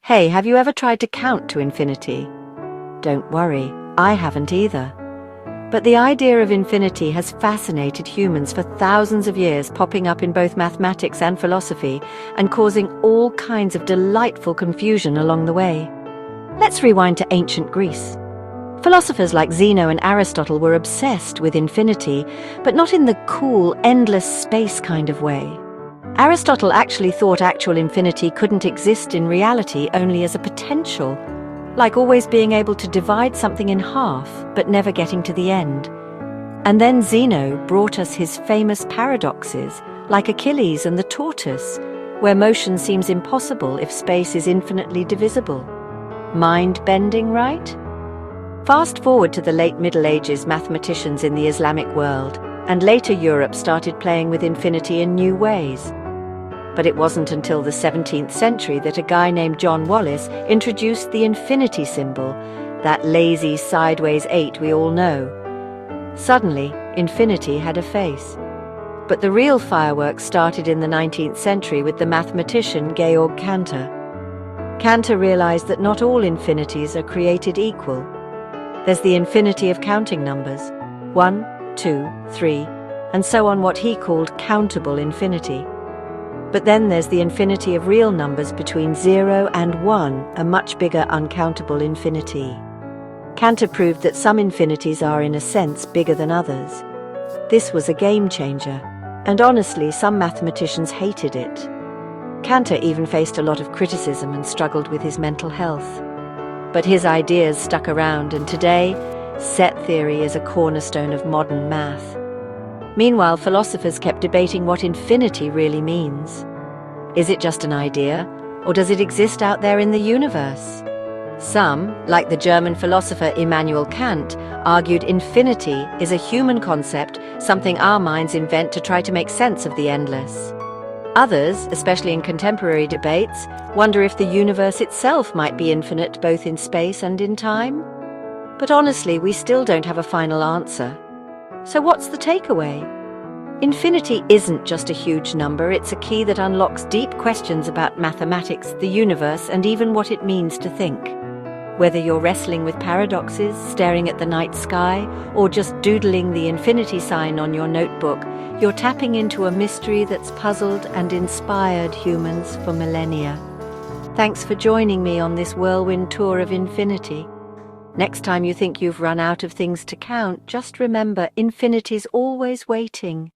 Hey, have you ever tried to count to infinity? Don't worry, I haven't either. But the idea of infinity has fascinated humans for thousands of years, popping up in both mathematics and philosophy, and causing all kinds of delightful confusion along the way. Let's rewind to ancient Greece. Philosophers like Zeno and Aristotle were obsessed with infinity, but not in the cool, endless space kind of way. Aristotle actually thought actual infinity couldn't exist in reality, only as a potential, like always being able to divide something in half, but never getting to the end. And then Zeno brought us his famous paradoxes, like Achilles and the tortoise, where motion seems impossible if space is infinitely divisible. Mind-bending, right? Fast forward to the late Middle Ages, mathematicians in the Islamic world, and later Europe started playing with infinity in new ways. But it wasn't until the 17th century that a guy named John Wallis introduced the infinity symbol, that lazy sideways 8 we all know. Suddenly, infinity had a face. But the real fireworks started in the 19th century with the mathematician Georg Cantor. Cantor realized that not all infinities are created equal. There's the infinity of counting numbers, 1, 2, 3, and so on, what he called countable infinity. But then there's the infinity of real numbers between 0 and 1, a much bigger uncountable infinity. Cantor proved that some infinities are, in a sense, bigger than others. This was a game changer, and honestly, some mathematicians hated it. Cantor even faced a lot of criticism and struggled with his mental health. But his ideas stuck around, and today, set theory is a cornerstone of modern math. Meanwhile, philosophers kept debating what infinity really means. Is it just an idea, or does it exist out there in the universe? Some, like the German philosopher Immanuel Kant, argued infinity is a human concept, something our minds invent to try to make sense of the endless. Others, especially in contemporary debates, wonder if the universe itself might be infinite both in space and in time. But honestly, we still don't have a final answer. So what's the takeaway? Infinity isn't just a huge number, it's a key that unlocks deep questions about mathematics, the universe, and even what it means to think. Whether you're wrestling with paradoxes, staring at the night sky, or just doodling the infinity sign on your notebook, you're tapping into a mystery that's puzzled and inspired humans for millennia. Thanks for joining me on this whirlwind tour of infinity. Next time you think you've run out of things to count, just remember infinity's always waiting.